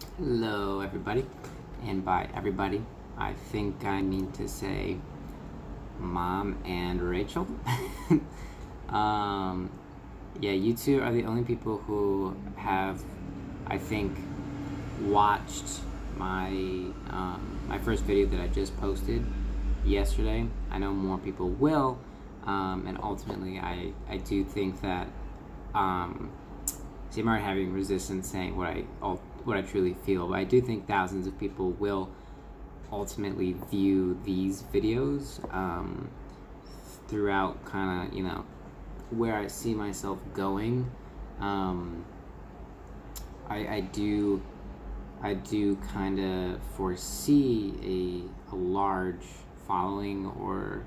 Hello, everybody. And by everybody, I think I mean to say Mom and Rachel. um, yeah, you two are the only people who have, I think, watched my first video that I just posted yesterday. I know more people will, and ultimately, I do think that. See, I'm already having resistance saying what I truly feel, but I do think thousands of people will ultimately view these videos throughout kind of where I see myself going. I do kind of foresee a large following or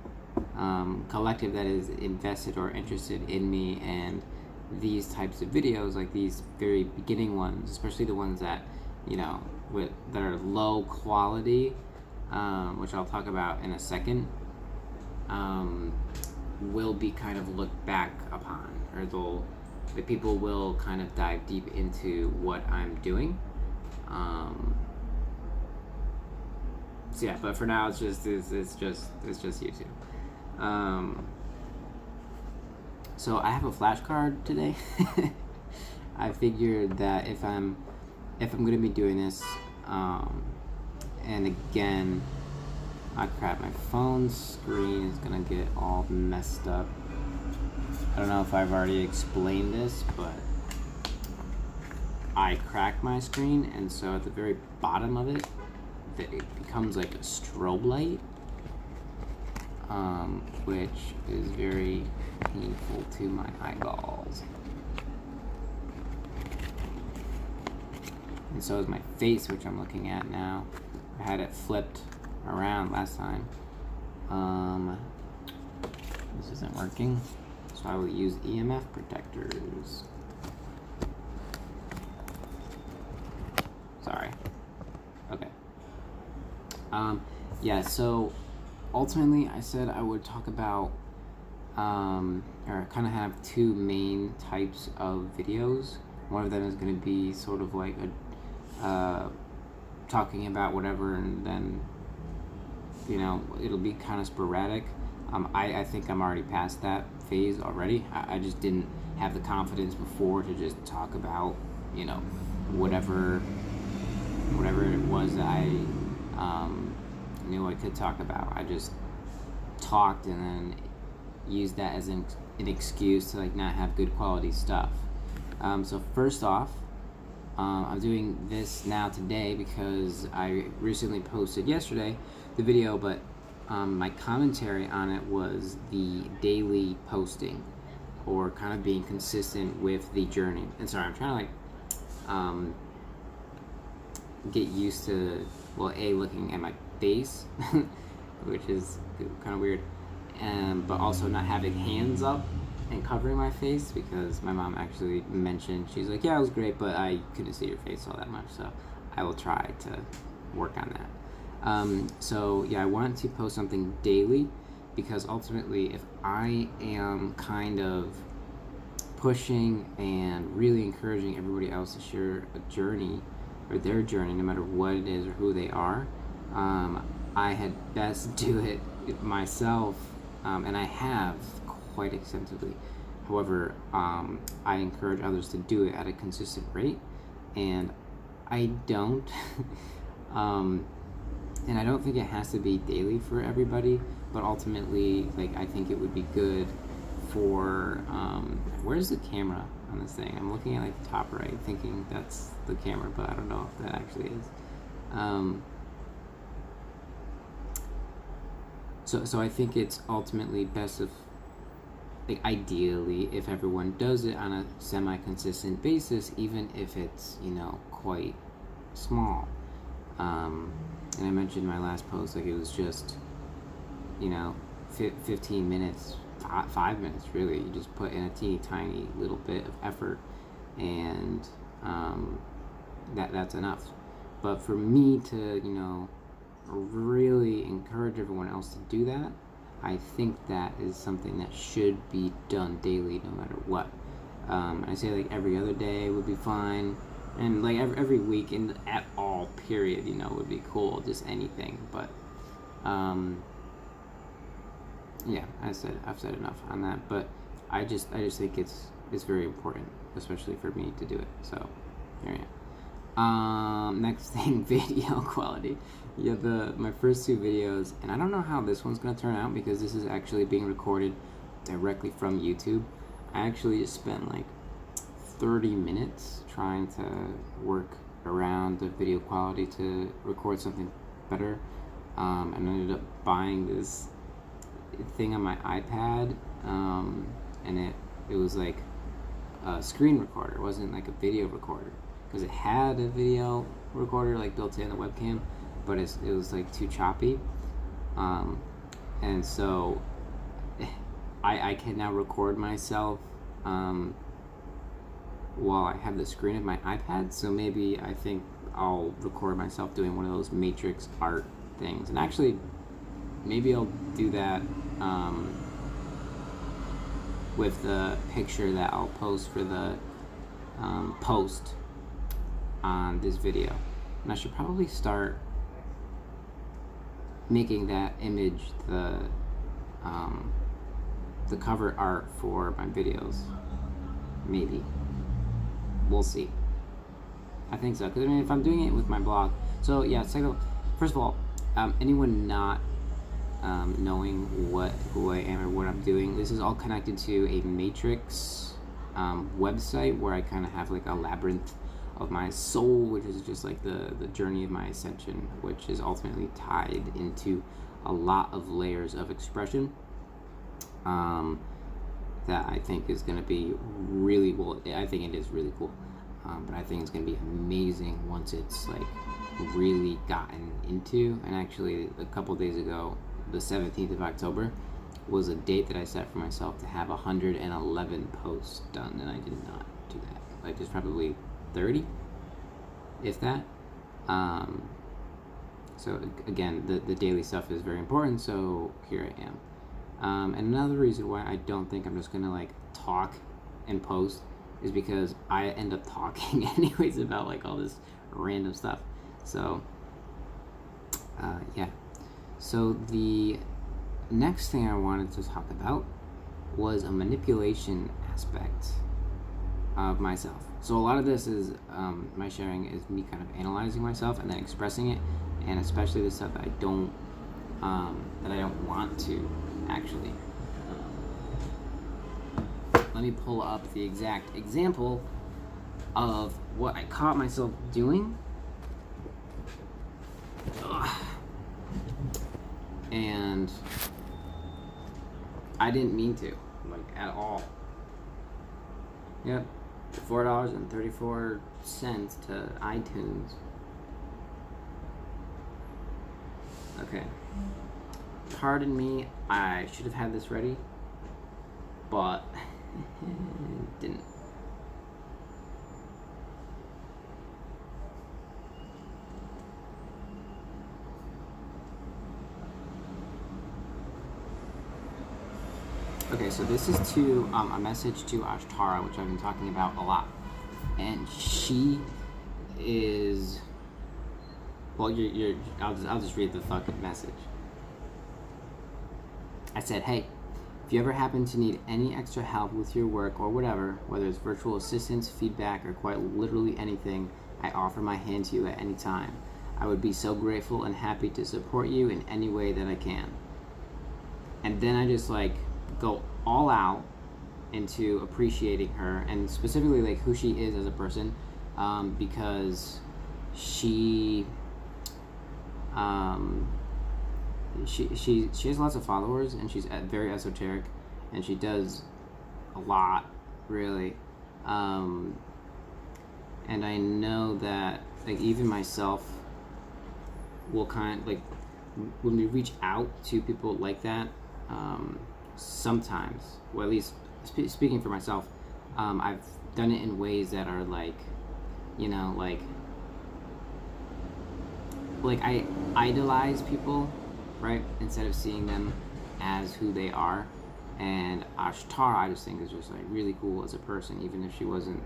collective that is invested or interested in me and these types of videos, like these very beginning ones, especially the ones that that are low quality, which I'll talk about in a second, will be kind of looked back upon, or the people will kind of dive deep into what I'm doing. So yeah, but for now it's just YouTube. So I have a flashcard today. I figured that if I'm gonna be doing this, and again, crap, my phone screen is gonna get all messed up. I don't know if I've already explained this, but I cracked my screen, and so at the very bottom of it, it becomes like a strobe light, which is very painful to my eyeballs. And so is my face, which I'm looking at now. I had it flipped around last time. This isn't working, so I will use EMF protectors. Sorry. Okay. Yeah, so ultimately I said I would talk about or kind of have two main types of videos. One of them is going to be sort of like talking about whatever, and then it'll be kind of sporadic. I think I'm already past that phase already. I just didn't have the confidence before to just talk about whatever it was that I knew I could talk about. I just talked and then used that as an excuse to not have good quality stuff. So first off, I'm doing this now today because I recently posted yesterday the video, but my commentary on it was the daily posting, or kind of being consistent with the journey. And sorry, I'm trying to get used to looking at my face, which is kind of weird, but also not having hands up and covering my face, because my mom actually mentioned, she's like, yeah, it was great, but I couldn't see your face all that much, so I will try to work on that. So yeah, I want to post something daily, because ultimately if I am kind of pushing and really encouraging everybody else to share a journey, or their journey, no matter what it is or who they are, I had best do it myself, and I have quite extensively. However, I encourage others to do it at a consistent rate, and I don't. And I don't think it has to be daily for everybody, but ultimately, I think it would be good for, where's the camera on this thing? I'm looking at the top right, thinking that's the camera, but I don't know if that actually is. So I think it's ultimately best if, ideally, if everyone does it on a semi-consistent basis, even if it's, quite small. And I mentioned in my last post, it was just, 15 minutes, 5 minutes, really. You just put in a teeny tiny little bit of effort, and that's enough. But for me to, really encourage everyone else to do that, I think that is something that should be done daily, no matter what. I say every other day would be fine, And like every week in at all period, you know, would be cool. Just anything, but yeah, I've said enough on that. But I just think it's very important, especially for me to do it. So here I am. Next thing, video quality. Yeah, my first two videos, and I don't know how this one's gonna turn out because this is actually being recorded directly from YouTube. I actually just spent like 30 minutes trying to work around the video quality to record something better, and I ended up buying this thing on my iPad, and it was like a screen recorder. It wasn't like a video recorder because it had a video recorder like built in, a webcam, but it was like too choppy, and so I can now record myself while I have the screen of my iPad. So maybe I think I'll record myself doing one of those matrix art things, and actually maybe I'll do that with the picture that I'll post for the post on this video. And I should probably start making that image the cover art for my videos. Maybe. We'll see. I think so, because I mean, if I'm doing it with my blog, so yeah. First of all, anyone not knowing who I am or what I'm doing, this is all connected to a matrix website where I kind of have like a labyrinth of my soul, which is just like the journey of my ascension, which is ultimately tied into a lot of layers of expression that I think is going to be really, well, I think it is really cool, but I think it's going to be amazing once it's like really gotten into. And actually a couple days ago, the 17th of October was a date that I set for myself to have 111 posts done, and I did not do that. Like, there's probably 30, if that. So again, the daily stuff is very important, so here I am. And another reason why I don't think I'm just gonna like talk and post is because I end up talking anyways about like all this random stuff. So yeah. So the next thing I wanted to talk about was a manipulation aspect of myself. So a lot of this is my sharing is me kind of analyzing myself and then expressing it, and especially the stuff that I don't want to actually. Let me pull up the exact example of what I caught myself doing. Ugh. And I didn't mean to, like, at all. Yep, $4.34 to iTunes. Okay. Pardon me, I should have had this ready, but didn't. Okay, so this is to a message to Ashtara, which I've been talking about a lot, and she is. Well, I'll just read the fucking message. I said, hey, if you ever happen to need any extra help with your work or whatever, whether it's virtual assistance, feedback, or quite literally anything, I offer my hand to you at any time. I would be so grateful and happy to support you in any way that I can. And then I just like go all out into appreciating her, and specifically like who she is as a person, because she has lots of followers, and she's very esoteric, and she does a lot, really, and I know that like even myself will kind of like when we reach out to people like that, sometimes, well, at least speaking for myself, I've done it in ways that are like, you know, like I idolize people, right, instead of seeing them as who they are. And Ashtara, I just think, is just like really cool as a person, even if she wasn't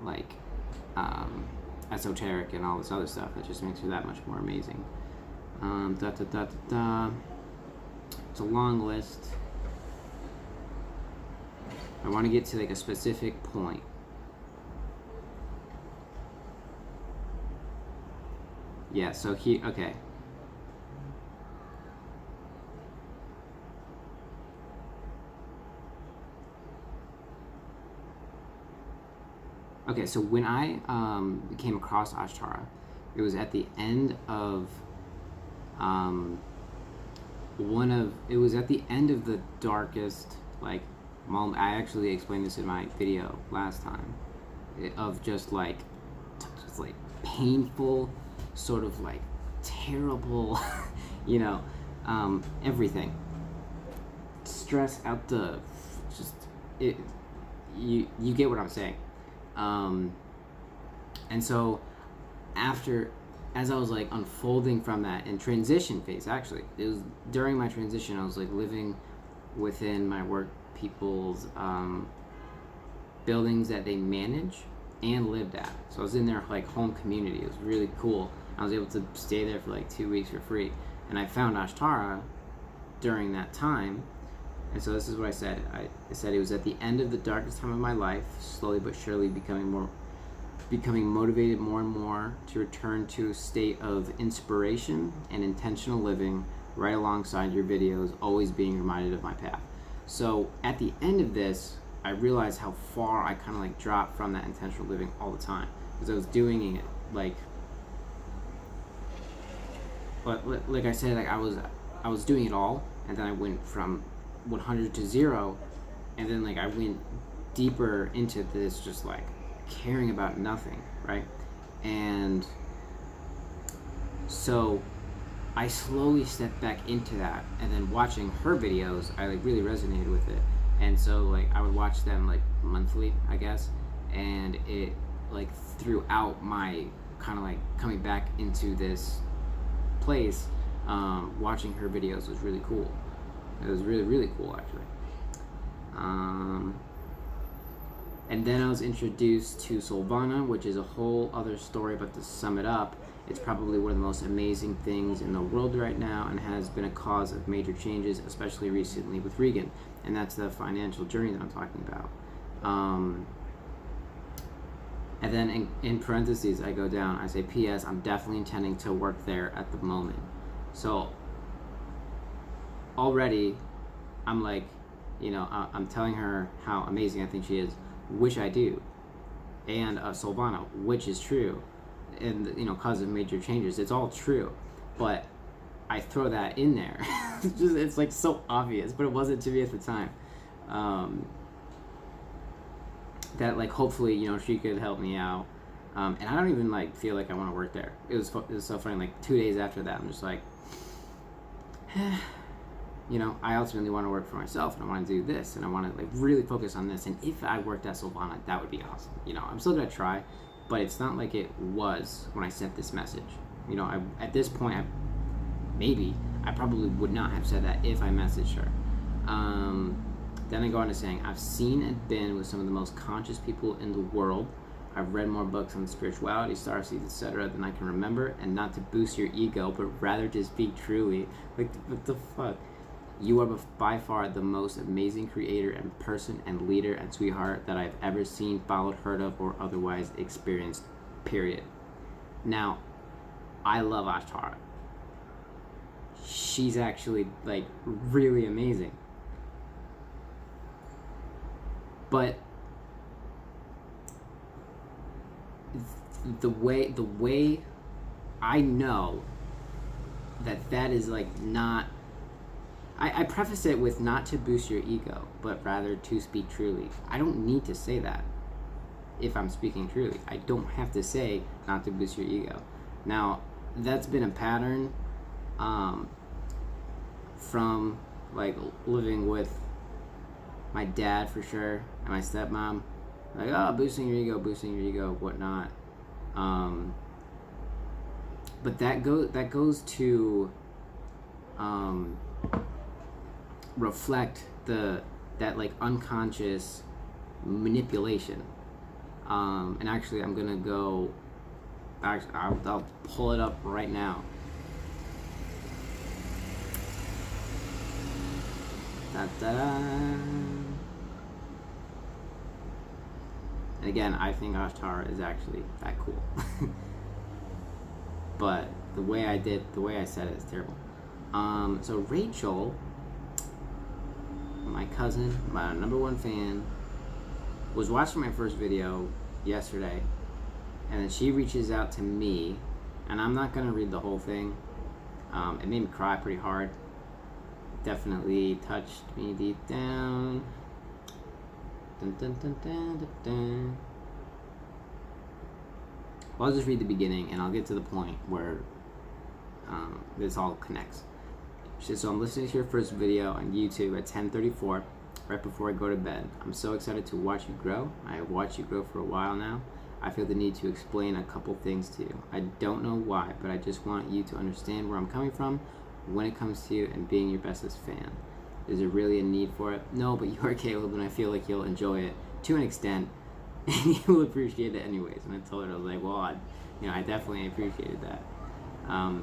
like esoteric and all this other stuff that just makes her that much more amazing. Da, da, da, da, da. It's a long list. I want to get to like a specific point. Yeah, so he, okay. Okay, so when I came across Ashtara, it was at the end of it was at the end of the darkest, like, moment. I actually explained this in my video last time, of just like painful, sort of like terrible, you know, everything. Stress out the, just, it, you get what I'm saying. And so as I was like unfolding from that in transition phase, actually, it was during my transition, I was like living within my work people's buildings that they manage and lived at. So I was in their like home community. It was really cool. I was able to stay there for like 2 weeks for free. And I found Ashtara during that time. And so this is what I said. I said it was at the end of the darkest time of my life, slowly but surely becoming motivated more and more to return to a state of inspiration and intentional living, right alongside your videos, always being reminded of my path. So at the end of this, I realized how far I kind of like dropped from that intentional living all the time, because I was doing it like I said, like I was doing it all, and then I went from 100 to 0, and then like I went deeper into this, just like caring about nothing, right? And so I slowly stepped back into that, and then watching her videos, I like really resonated with it. And so like I would watch them like monthly, I guess, and it like throughout my kind of like coming back into this place, watching her videos was really cool. It was really, really cool, actually. And then I was introduced to Solvana, which is a whole other story, but to sum it up, it's probably one of the most amazing things in the world right now, and has been a cause of major changes, especially recently with Regan. And that's the financial journey that I'm talking about. And then in parentheses, I go down, I say, P.S. I'm definitely intending to work there at the moment. So already, I'm like, you know, I'm telling her how amazing I think she is, which I do, and Solvana, which is true, and you know, cause of major changes, it's all true, but I throw that in there. It's like so obvious, but it wasn't to me at the time. That like hopefully, you know, she could help me out, and I don't even like feel like I want to work there. It was so funny. Like 2 days after that, I'm just like, you know, I ultimately want to work for myself, and I want to do this, and I want to like really focus on this. And if I worked at Solvana, that would be awesome. You know, I'm still gonna try, but it's not like it was when I sent this message. You know, at this point, I probably would not have said that if I messaged her. Then I go on to saying, I've seen and been with some of the most conscious people in the world. I've read more books on spirituality, starseeds, etc. than I can remember, and not to boost your ego, but rather to speak truly. Like, what the fuck? You are by far the most amazing creator and person and leader and sweetheart that I've ever seen, followed, heard of, or otherwise experienced, period. Now, I love Ashtara. She's actually, like, really amazing. But the way I know that is like not, I preface it with not to boost your ego, but rather to speak truly. I don't need to say that if I'm speaking truly. I don't have to say not to boost your ego. Now, that's been a pattern from like living with my dad for sure, and my stepmom. Like, oh, boosting your ego, whatnot. But that goes to reflect that like unconscious manipulation And actually, I'm gonna go. Actually, I'll pull it up right now. Da-da-da. And again, I think Ashtara is actually that cool. But the way I said it is terrible. So Rachel, my cousin, my #1 fan, was watching my first video yesterday, and then she reaches out to me, and I'm not gonna read the whole thing. It made me cry pretty hard. Definitely touched me deep down. Dun, dun, dun, dun, dun, dun. Well, I'll just read the beginning, and I'll get to the point where this all connects. She says, so I'm listening to your first video on YouTube at 10:34, right before I go to bed. I'm so excited to watch you grow. I have watched you grow for a while now. I feel the need to explain a couple things to you. I don't know why, but I just want you to understand where I'm coming from when it comes to you and being your bestest fan. Is there really a need for it? No, but you are Caleb, and I feel like you'll enjoy it to an extent, and you will appreciate it anyways. And I told her, I was like, well, I definitely appreciated that.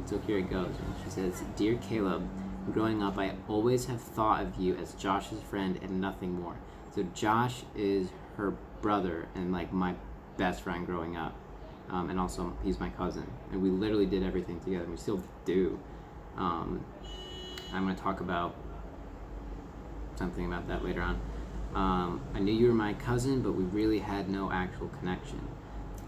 So here it goes. She says, Dear Caleb, growing up, I always have thought of you as Josh's friend and nothing more. So Josh is her brother and like my best friend growing up. And also he's my cousin. And we literally did everything together. We still do. I'm going to talk about something about that later on. I knew you were my cousin, but we really had no actual connection.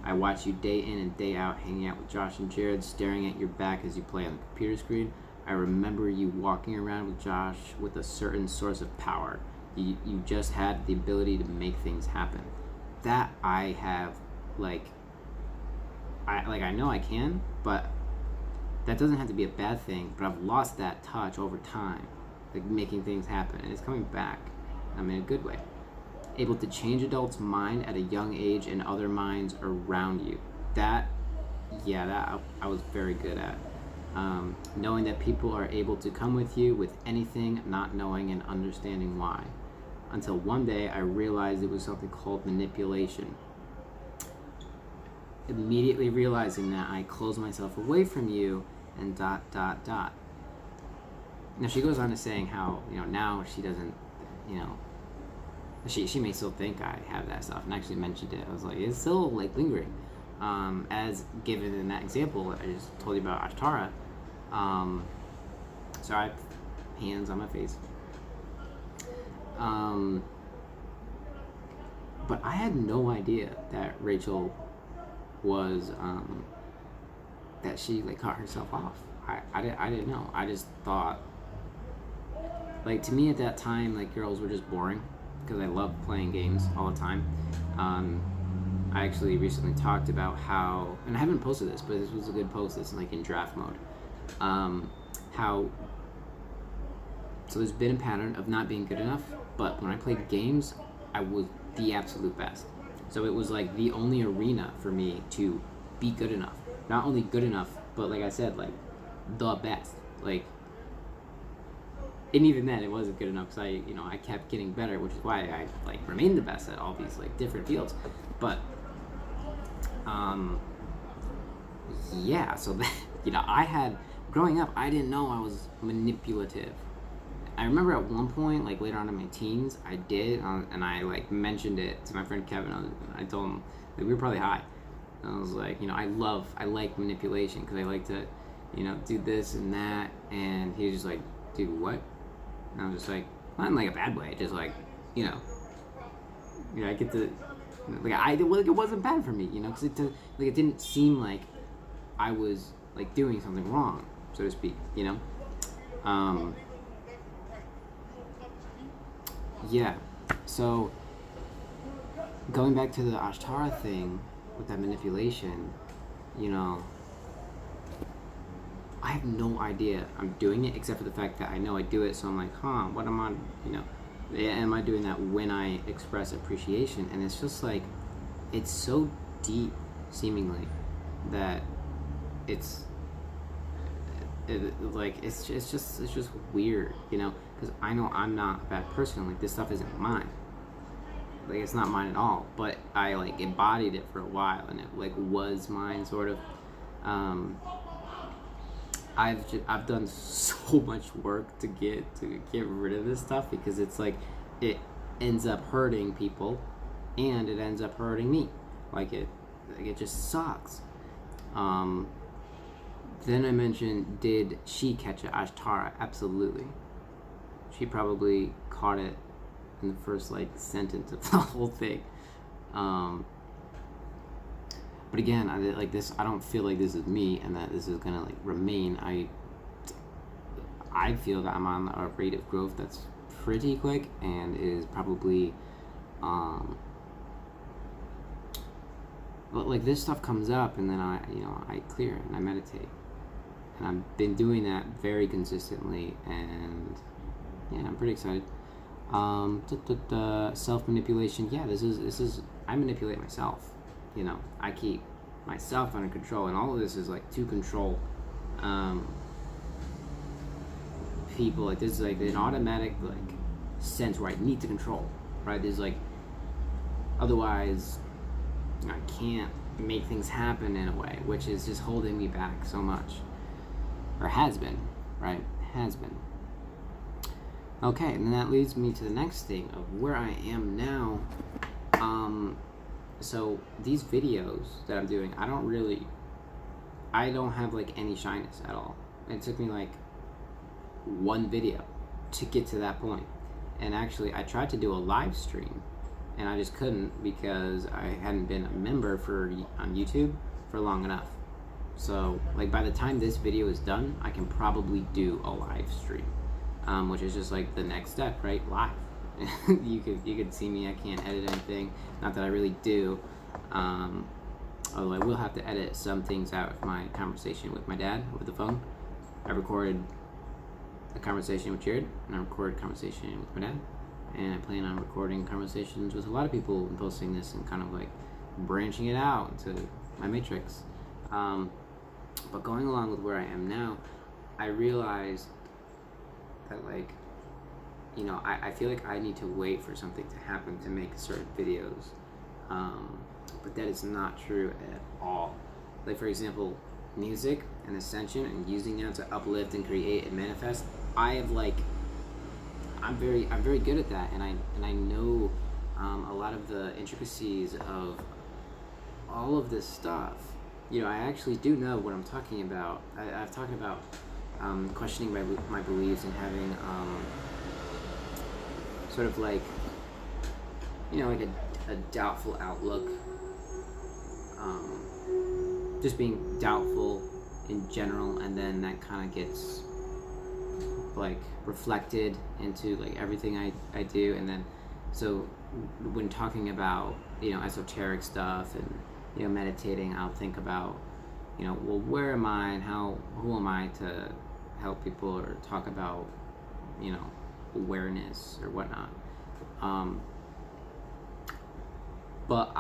I watch you day in and day out hanging out with Josh and Jared, staring at your back as you play on the computer screen. I remember you walking around with Josh with a certain source of power. You just had the ability to make things happen. That I have, I know I can, but that doesn't have to be a bad thing. But I've lost that touch over time, like making things happen, and it's coming back. I mean, in a good way. Able to change adults' mind at a young age and other minds around you. That I was very good at. Knowing that people are able to come with you with anything, not knowing and understanding why. Until one day I realized it was something called manipulation. Immediately realizing that, I closed myself away from you and ... Now she goes on to saying how, now she doesn't, she may still think I have that stuff, and actually mentioned it. I was like, it's still lingering. As given in that example I just told you about Ashtara. So I have hands on my face. But I had no idea that Rachel was, that she cut herself off. I didn't know. I just thought, to me at that time, girls were just boring, because I loved playing games all the time. I actually recently talked about how, and I haven't posted this, but this was a good post, it's in draft mode, so there's been a pattern of not being good enough, but when I played games, I was the absolute best. So it was the only arena for me to be good enough. Not only good enough, but like I said, the best. And even then, it wasn't good enough, because I kept getting better, which is why I remained the best at all these different fields. But so that, I had, growing up, I didn't know I was manipulative. I remember at one point, later on in my teens, I did, and I mentioned it to my friend Kevin. I told him, we were probably high. And I was like, I like manipulation, because I like to, do this and that. And he was just like, dude, what? And I was just like, not in a bad way, just I get to, it wasn't bad for me, because it didn't seem like I was doing something wrong, so to speak, So going back to the Ashtara thing with that manipulation, I have no idea I'm doing it, except for the fact that I know I do it, so I'm like, what am I, am I doing that when I express appreciation? And it's just it's so deep, seemingly, that it's just weird, because I know I'm not a bad person. This stuff isn't mine. Like, it's not mine at all, but I like embodied it for a while, and it like was mine, sort of. um I've done so much work to get rid of this stuff, because it's like it ends up hurting people, and it ends up hurting me. It just sucks. um then I mentioned, did she catch it? Ashtara, absolutely. She probably caught it in the first like sentence of the whole thing. Um, but again, I don't feel like this is me, and that this is gonna like remain. I feel that I'm on a rate of growth that's pretty quick, and is probably, but like this stuff comes up, and then I clear it and I meditate, and I've been doing that very consistently, and yeah, I'm pretty excited. Self manipulation. Yeah, this is. I manipulate myself. I keep myself under control, and all of this is like to control people. Like, this is like an automatic like sense where I need to control. Right? There's like, otherwise I can't make things happen in a way, which is just holding me back so much, or has been. Right? Has been. Okay, and then that leads me to the next thing of where I am now. So these videos that I'm doing, I don't have like any shyness at all. It took me like one video to get to that point. And actually, I tried to do a live stream, and I just couldn't, because I hadn't been a member on YouTube for long enough. So like, by the time this video is done, I can probably do a live stream. Which is just like the next step, right? Live. you could see me. I can't edit anything. Not that I really do. Although I will have to edit some things out of my conversation with my dad over the phone. I recorded a conversation with Jared, and I recorded a conversation with my dad, and I plan on recording conversations with a lot of people and posting this and kind of like branching it out into my matrix. But going along with where I am now, I realized that like, I feel like I need to wait for something to happen to make certain videos, but that is not true at all. Like, for example, music and ascension, and using that to uplift and create and manifest, I'm very good at that, and I know a lot of the intricacies of all of this stuff. I actually do know what I'm talking about. I've talked about questioning my beliefs, and having sort of like, like a doubtful outlook, just being doubtful in general, and then that kind of gets like reflected into like everything I do. And then so when talking about esoteric stuff and meditating, I'll think about well, where am I, and who am I to help people, or talk about awareness or whatnot. But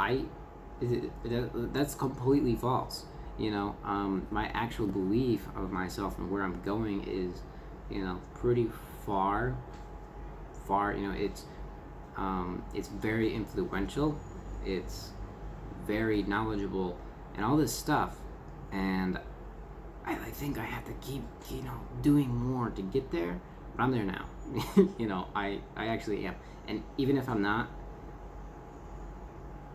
that's completely false. My actual belief of myself and where I'm going is pretty far. It's very influential, it's very knowledgeable, and all this stuff. And I think I have to keep doing more to get there, but I'm there now. I actually am. And even if I'm not,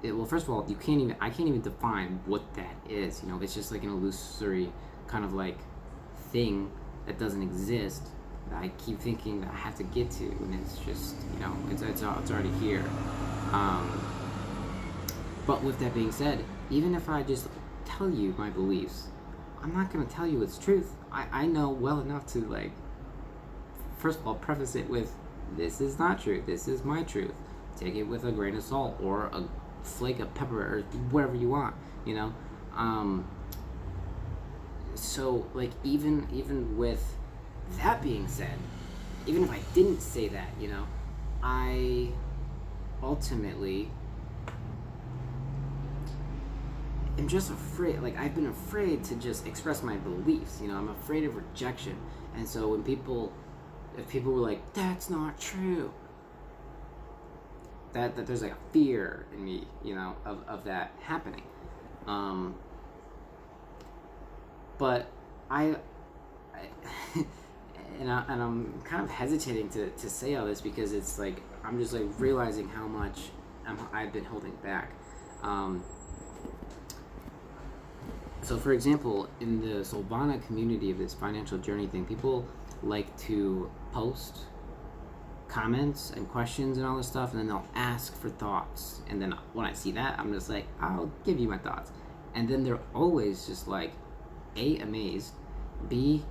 well, first of all, I can't even define what that is. It's just like an illusory kind of like thing that doesn't exist, that I keep thinking that I have to get to, and it's just it's already here. But with that being said, even if I just tell you my beliefs, I'm not going to tell you it's truth. I know well enough to, like, first of all, preface it with, this is not true, this is my truth. Take it with a grain of salt, or a flake of pepper, or whatever you want, So, like, even with that being said, even if I didn't say that, I ultimately am just afraid. Like, I've been afraid to just express my beliefs. I'm afraid of rejection. And so when if people were like, that's not true, that there's like a fear in me, of that happening. But I and I'm kind of hesitating to say all this because it's like I'm just like realizing how much I've been holding back. So for example, in the Solvana community of this financial journey thing, people like to post comments and questions and all this stuff, and then they'll ask for thoughts. And then when I see that, I'm just like, I'll give you my thoughts. And then they're always just like, A, amazed, B,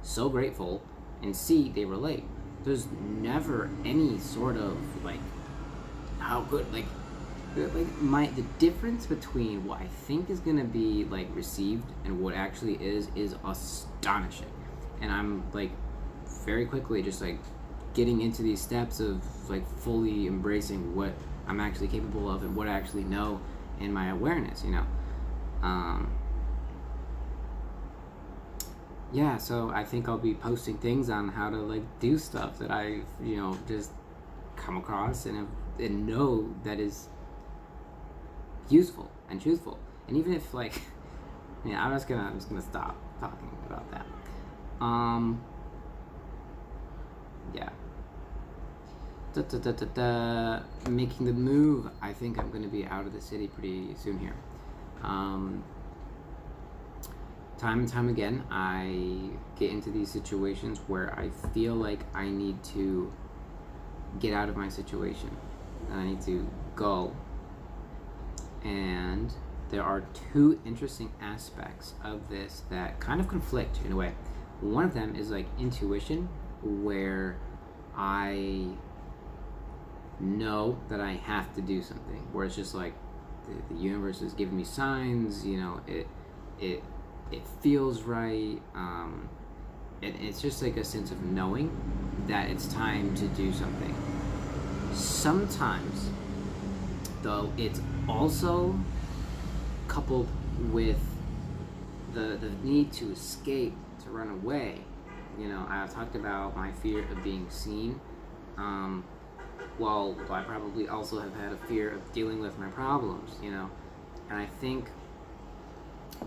so grateful, and C, they relate. There's never any sort of like, how good, like the difference between what I think is gonna be like received and what actually is astonishing. And I'm like very quickly just like getting into these steps of like fully embracing what I'm actually capable of and what I actually know in my awareness, yeah, so I think I'll be posting things on how to like do stuff that I just come across and know that is useful and truthful. And even if like I'm just gonna stop talking about that. Yeah. Making the move. I think I'm gonna be out of the city pretty soon here. Time and time again, I get into these situations where I feel like I need to get out of my situation. I need to go. And there are two interesting aspects of this that kind of conflict in a way. One of them is like intuition, where I know that I have to do something, where it's just like the universe is giving me signs, it feels right, and it's just like a sense of knowing that it's time to do something. Sometimes, though, it's also coupled with the need to escape, to run away. I've talked about my fear of being seen. Well, I probably also have had a fear of dealing with my problems, and I think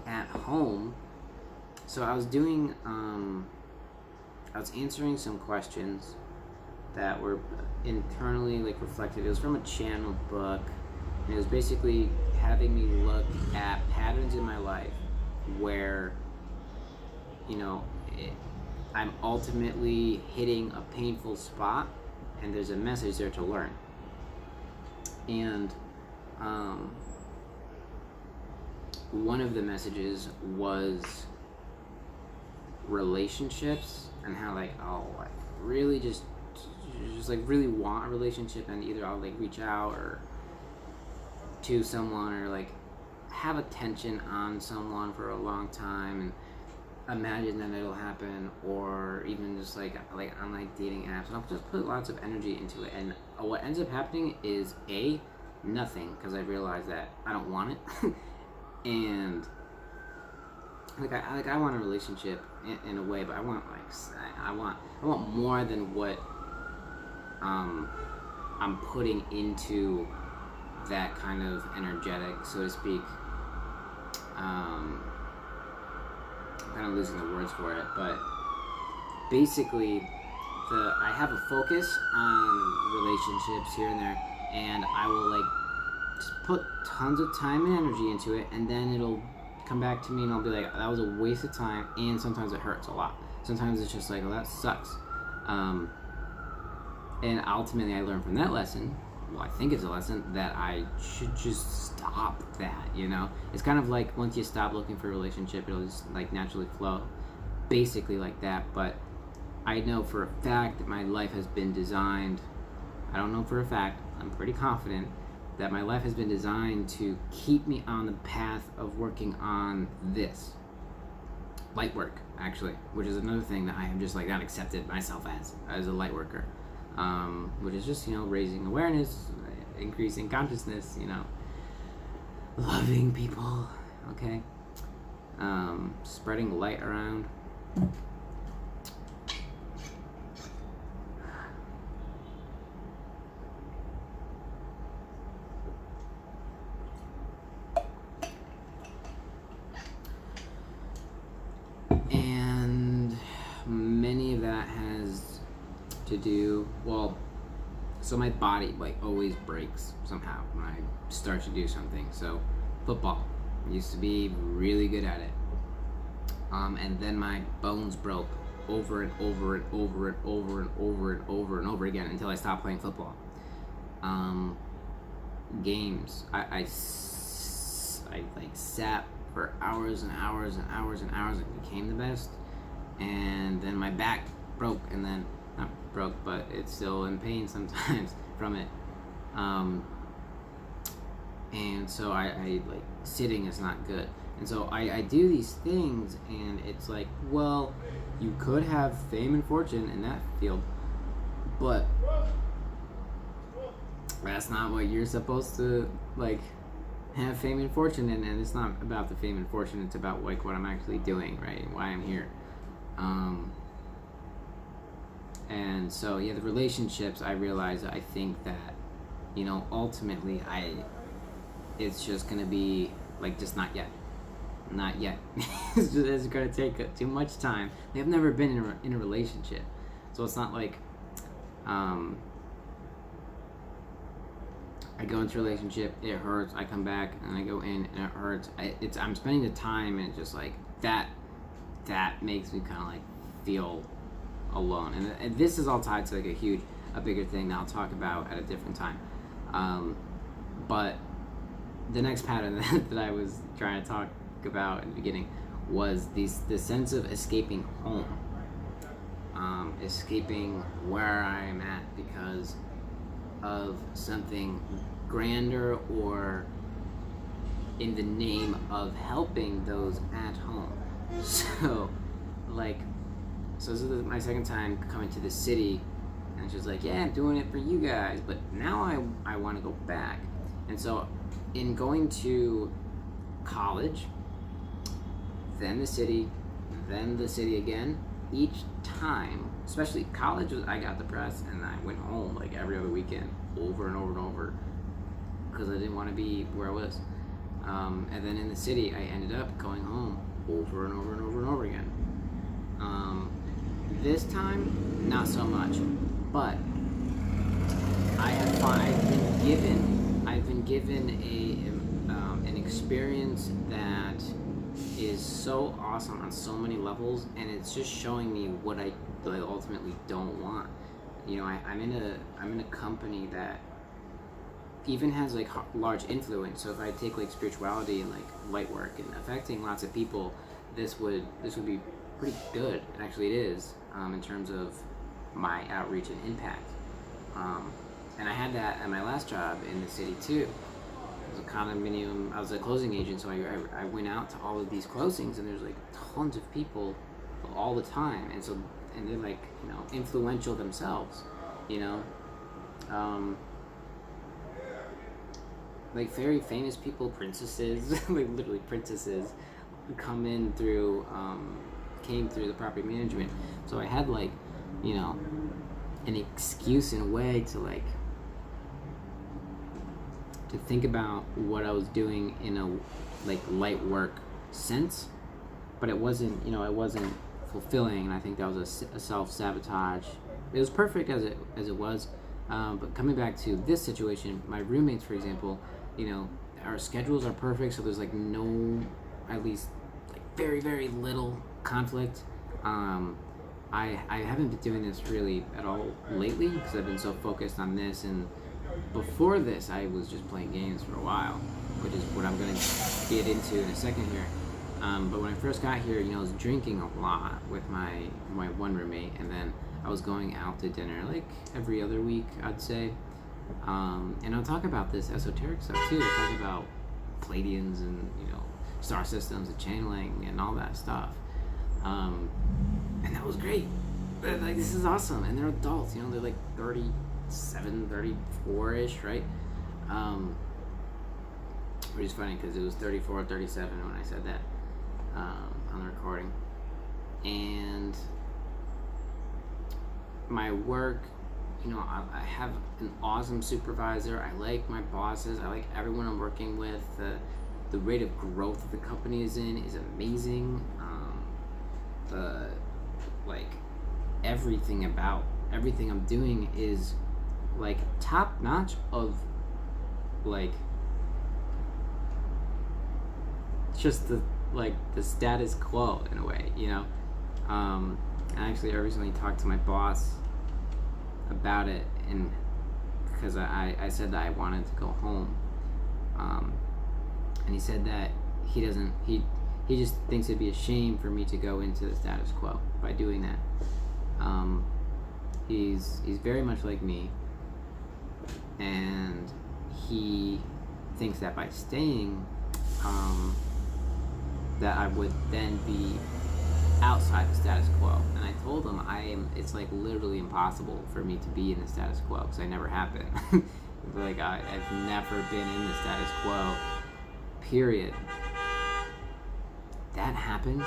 at home, so I was doing, I was answering some questions that were internally like reflected. It was from a channel book, and it was basically having me look at patterns in my life where, I'm ultimately hitting a painful spot, and there's a message there to learn. And one of the messages was relationships, and how like, I really just like really want a relationship, and either I'll like reach out or to someone, or like have attention on someone for a long time and imagine that it'll happen, or even just like on like dating apps, and I'll just put lots of energy into it, and what ends up happening is nothing, because I realize that I don't want it. And I want a relationship in a way, but I want I want more than what I'm putting into that kind of energetic, so to speak. I'm kind of losing the words for it, but basically, I have a focus on relationships here and there, and I will like just put tons of time and energy into it, and then it'll come back to me, and I'll be like, that was a waste of time, and sometimes it hurts a lot. Sometimes it's just like, oh, that sucks. And ultimately, I learned from that lesson, well, I think it's a lesson, that I should just stop that, It's kind of like once you stop looking for a relationship, it'll just like naturally flow. Basically like that, but I know for a fact that my life has been designed, I don't know for a fact, I'm pretty confident that my life has been designed to keep me on the path of working on this. Light work, actually, which is another thing that I have just like not accepted myself as a light worker. Which is just, raising awareness, increasing consciousness, loving people, okay? Spreading light around. And many of that has to do, well, so my body like always breaks somehow when I start to do something. So football, I used to be really good at it, and then my bones broke over and over and over and over and over and over and over again until I stopped playing football. Games, I like sat for hours and hours and hours and hours and became the best, and then my back broke, and then not broke, but it's still in pain sometimes from it. And so I like sitting is not good, and so I do these things, and it's like, well, you could have fame and fortune in that field, but that's not what you're supposed to like have fame and fortune in, and it's not about the fame and fortune, it's about like what I'm actually doing, right, and why I'm here. And so yeah, the relationships, I realize, I think that, you know, ultimately it's just gonna be like, just not yet. It's gonna take too much time. They've never been in a relationship, so it's not like I go into a relationship, it hurts, I come back and I go in and it hurts. I'm spending the time, and just like that makes me kind of like feel alone. And this is all tied to like a bigger thing that I'll talk about at a different time. But the next pattern that I was trying to talk about in the beginning was the sense of escaping home, escaping where I'm at because of something grander, or in the name of helping those at home. So this is my second time coming to the city, and she's like, yeah, I'm doing it for you guys, but now I want to go back. And so in going to college, then the city again, each time, especially college, I got depressed and I went home like every other weekend, over and over and over, because I didn't want to be where I was. And then in the city, I ended up going home over and over and over and over again. This time, not so much, but I've been given an experience that is so awesome on so many levels, and it's just showing me what I ultimately don't want. You know, I'm in a company that even has like large influence. So if I take like spirituality and like light work and affecting lots of people, this would be pretty good. And actually it is, in terms of my outreach and impact. And I had that at my last job in the city too. It was a condominium. I was a closing agent, so I went out to all of these closings, and there's like tons of people all the time, and they're like, you know, influential themselves, you know, like very famous people, princesses, like literally princesses, came through the property management. So I had like, you know, an excuse in a way to like to think about what I was doing in a like light work sense, but it wasn't fulfilling, and I think that was a self-sabotage. It was perfect as it was, but coming back to this situation, my roommates, for example, you know, our schedules are perfect, so there's like no, at least like very, very little conflict. I haven't been doing this really at all lately because I've been so focused on this, and before this I was just playing games for a while, which is what I'm going to get into in a second here. But when I first got here, you know, I was drinking a lot with my one roommate, and then I was going out to dinner like every other week, I'd say. And I'll talk about this esoteric stuff too. I'll talk about Pleiadians and, you know, star systems and channeling and all that stuff. And that was great. Like, this is awesome. And they're adults, you know, they're like 37, 34-ish, right? Which is funny because it was 34, 37 when I said that on the recording. And my work, you know, I have an awesome supervisor. I like my bosses. I like everyone I'm working with. The rate of growth that the company is in is amazing. everything I'm doing is like top notch of like just the status quo in a way, you know. Actually, I recently talked to my boss about it, and because I said that I wanted to go home, and he said that he just thinks it'd be a shame for me to go into the status quo by doing that. He's very much like me, and he thinks that by staying, that I would then be outside the status quo. And I told him it's like literally impossible for me to be in the status quo, because I never have been. Like I've never been in the status quo, period. That happens,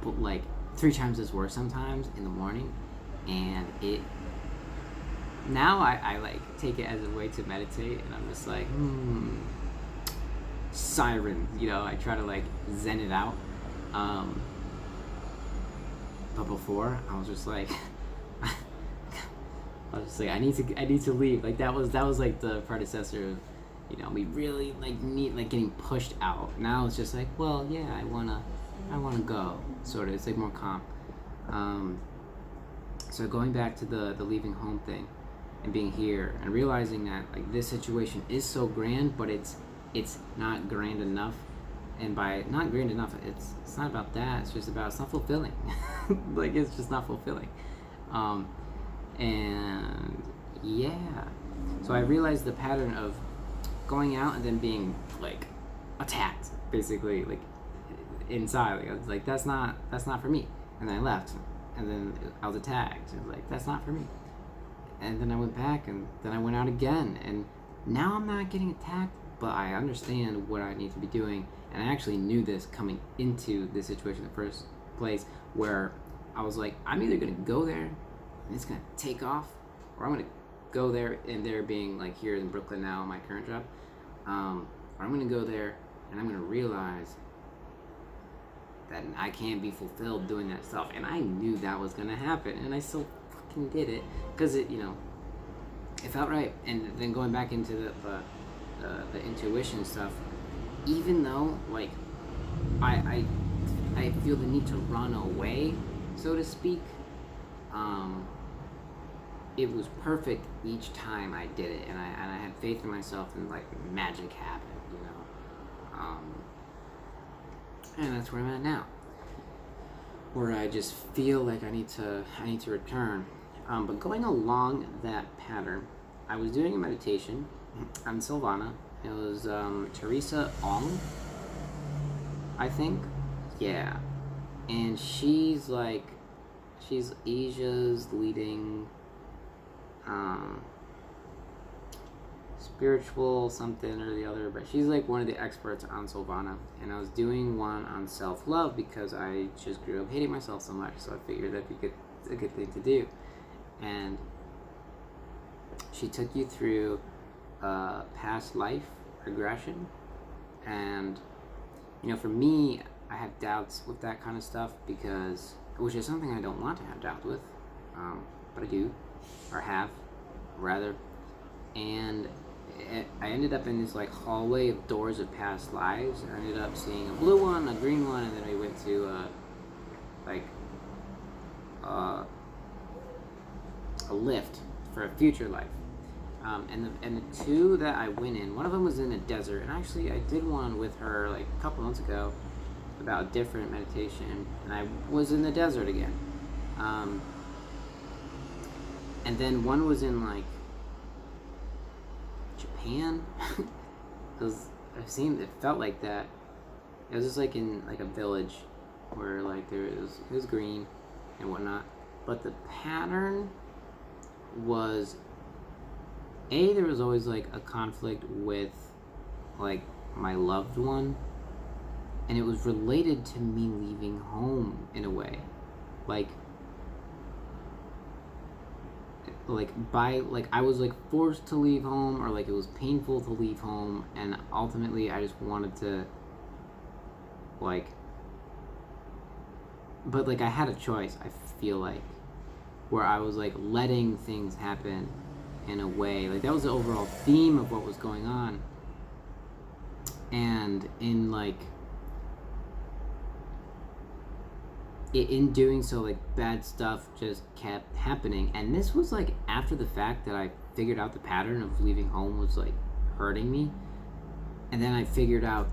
but like 3 times as worse sometimes in the morning. And now I like take it as a way to meditate, and I'm just like, siren, you know. I try to like zen it out. But before, I was just like, I need to leave. Like that was like the predecessor of, you know, we really like need like getting pushed out. Now it's just like, well, yeah, I wanna go. Sort of. It's like more calm. So going back to the leaving home thing and being here and realizing that like this situation is so grand, but it's not grand enough. And by not grand enough, it's not about that. It's just about, it's not fulfilling. Like it's just not fulfilling. And yeah, so I realized the pattern of going out and then being like attacked, basically, like inside. Like I was like, that's not for me. And then I left, and then I was attacked. I was like, that's not for me. And then I went back, and then I went out again, and now I'm not getting attacked, but I understand what I need to be doing. And I actually knew this coming into this situation in the first place, where I was like, I'm either gonna go there and it's gonna take off, or I'm gonna go there, and there being like here in Brooklyn now, my current job, or I'm gonna go there and I'm gonna realize that I can't be fulfilled doing that stuff. And I knew that was gonna happen, and I still fucking did it, because it, you know, it felt right. And then going back into the intuition stuff, even though like I feel the need to run away, so to speak, it was perfect each time I did it, and I had faith in myself, and like magic happened, you know. And that's where I'm at now, where I just feel like I need to return. But going along that pattern, I was doing a meditation on Silvana. It was Teresa Ong, I think. Yeah. And she's Asia's leading spiritual something or the other, but she's like one of the experts on Silvana. And I was doing one on self-love because I just grew up hating myself so much, so I figured that'd be a good thing to do. And she took you through past life regression, and you know, for me, I have doubts with that kind of stuff, because, which is something I don't want to have doubts with, but I do, or have, rather. And I ended up in this like hallway of doors of past lives. I ended up seeing a blue one, a green one, and then we went to a lift for a future life. And the two that I went in, one of them was in a desert, and actually I did one with her like a couple months ago about a different meditation, and I was in the desert again. And then one was in like Japan. Because it felt like that. It was just like in like a village where like it was green and whatnot, but the pattern was, there was always like a conflict with like my loved one, and it was related to me leaving home in a way, like I was like forced to leave home, or like it was painful to leave home, and ultimately I just wanted to like, but like I had a choice, I feel like, where I was like letting things happen in a way. Like that was the overall theme of what was going on. And in like in doing so, like bad stuff just kept happening. And this was like after the fact that I figured out the pattern of leaving home was like hurting me. And then I figured out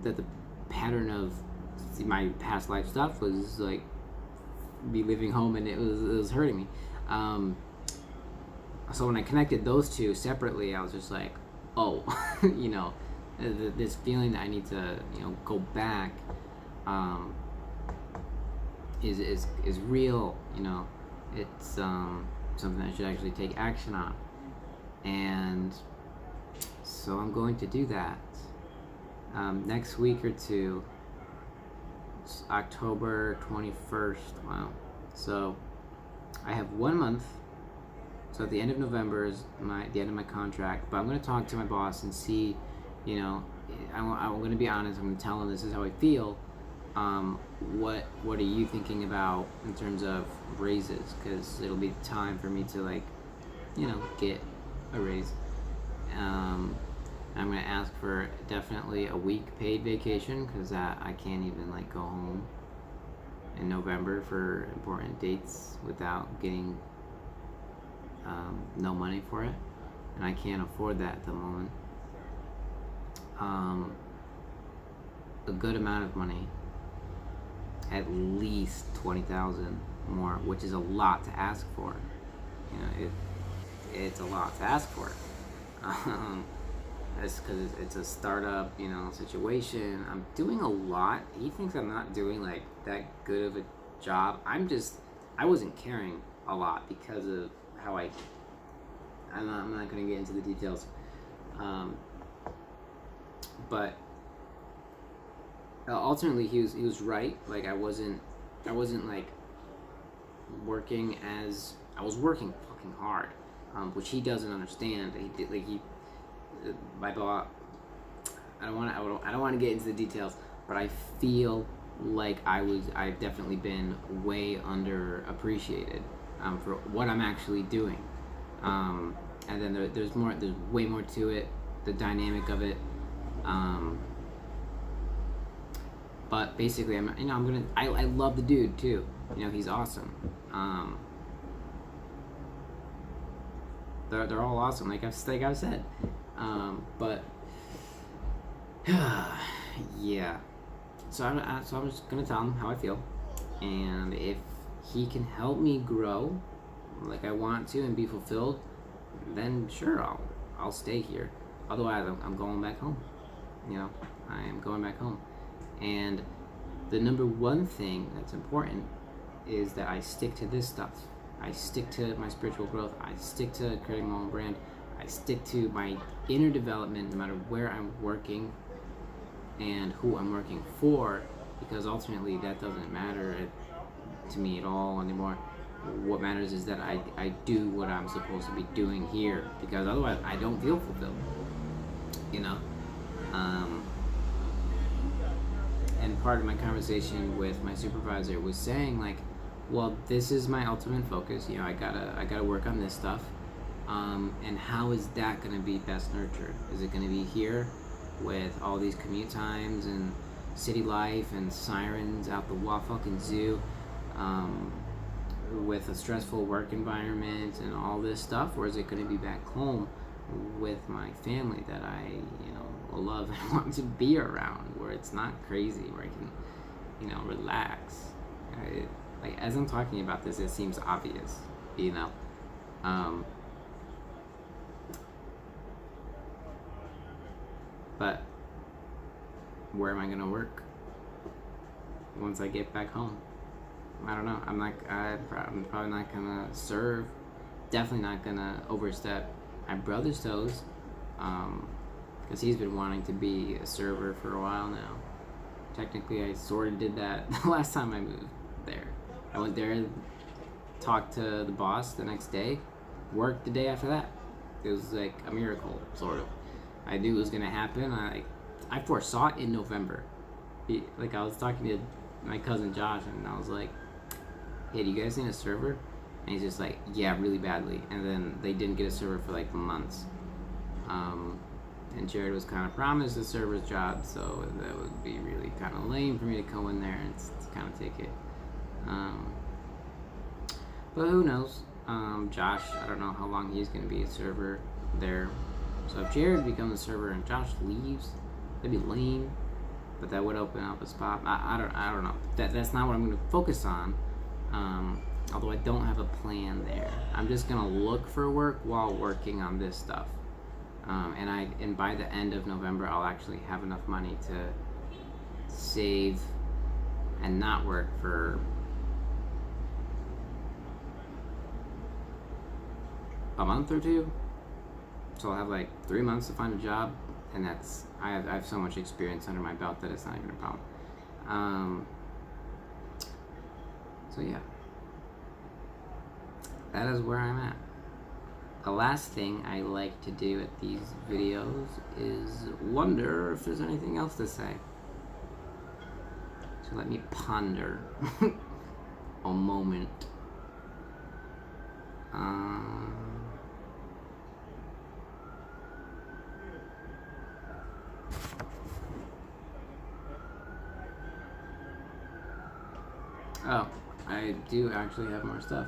that the pattern of my past life stuff was like me leaving home, and it was hurting me. So when I connected those two separately, I was just like, oh, you know, this feeling that I need to, you know, go back is real. You know, it's something I should actually take action on, and so I'm going to do that. Next week or two, it's October 21st. Wow. So I have 1 month. So at the end of November is the end of my contract. But I'm going to talk to my boss and see, you know, I'm going to be honest. I'm going to tell him this is how I feel. What are you thinking about in terms of raises? Because it'll be time for me to, like, you know, get a raise. I'm going to ask for definitely a week paid vacation, because I can't even like go home in November for important dates without getting no money for it, and I can't afford that at the moment. A good amount of money, at least 20,000 more, which is a lot to ask for. You know, it's a lot to ask for. That's because it's a startup, you know, situation. I'm doing a lot. He thinks I'm not doing like that good of a job. I wasn't caring a lot because of how I'm not going to get into the details. But ultimately he was right. Like I wasn't like working as I was working fucking hard, which he doesn't understand. My boss. I don't want to get into the details, but I feel like I've definitely been way underappreciated for what I'm actually doing. And then there's way more to it, the dynamic of it. But basically, I love the dude too. You know, he's awesome. They're all awesome, like I've said. But yeah. So I'm just gonna tell him how I feel, and if he can help me grow like I want to and be fulfilled, then sure, I'll stay here. Otherwise, I'm going back home. You know, I am going back home. And the number one thing that's important is that I stick to this stuff. I stick to my spiritual growth. I stick to creating my own brand. I stick to my inner development no matter where I'm working and who I'm working for, because ultimately that doesn't matter to me at all anymore. What matters is that I do what I'm supposed to be doing here, because otherwise I don't feel fulfilled, you know. And part of my conversation with my supervisor was saying, like, well, this is my ultimate focus, you know, I gotta work on this stuff, and how is that gonna be best nurtured? Is it gonna be here with all these commute times and city life and sirens out the fucking zoo, with a stressful work environment and all this stuff, or is it going to be back home with my family that I, you know, love and want to be around, where it's not crazy, where I can, you know, relax? Like as I'm talking about this, it seems obvious, you know. But where am I gonna work once I get back home? I don't know. I'm probably not gonna serve. Definitely not gonna overstep my brother's toes, because he's been wanting to be a server for a while now. Technically, I sort of did that the last time I moved there. I went there, talked to the boss the next day, worked the day after that. It was like a miracle, sort of. I knew it was gonna happen. I foresaw it in November. I was talking to my cousin Josh, and I was like, hey, do you guys need a server? And he's just like, yeah, really badly. And then they didn't get a server for like months. And Jared was kind of promised a server's job, so that would be really kind of lame for me to go in there and kind of take it. But who knows? Josh, I don't know how long he's going to be a server there. So if Jared becomes a server and Josh leaves, that'd be lame. But that would open up a spot. I don't know. That's not what I'm going to focus on. Although I don't have a plan there. I'm just going to look for work while working on this stuff. And by the end of November, I'll actually have enough money to save and not work for a month or two. So I'll have like 3 months to find a job, and I have so much experience under my belt that it's not even a problem. So yeah, that is where I'm at. The last thing I like to do at these videos is wonder if there's anything else to say. So let me ponder a moment. Oh, I do actually have more stuff.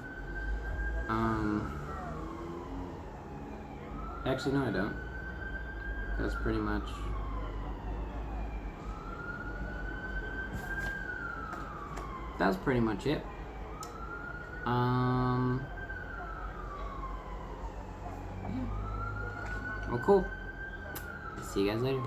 Actually, no, I don't. That's pretty much... That's pretty much it. Yeah. Well, cool. See you guys later.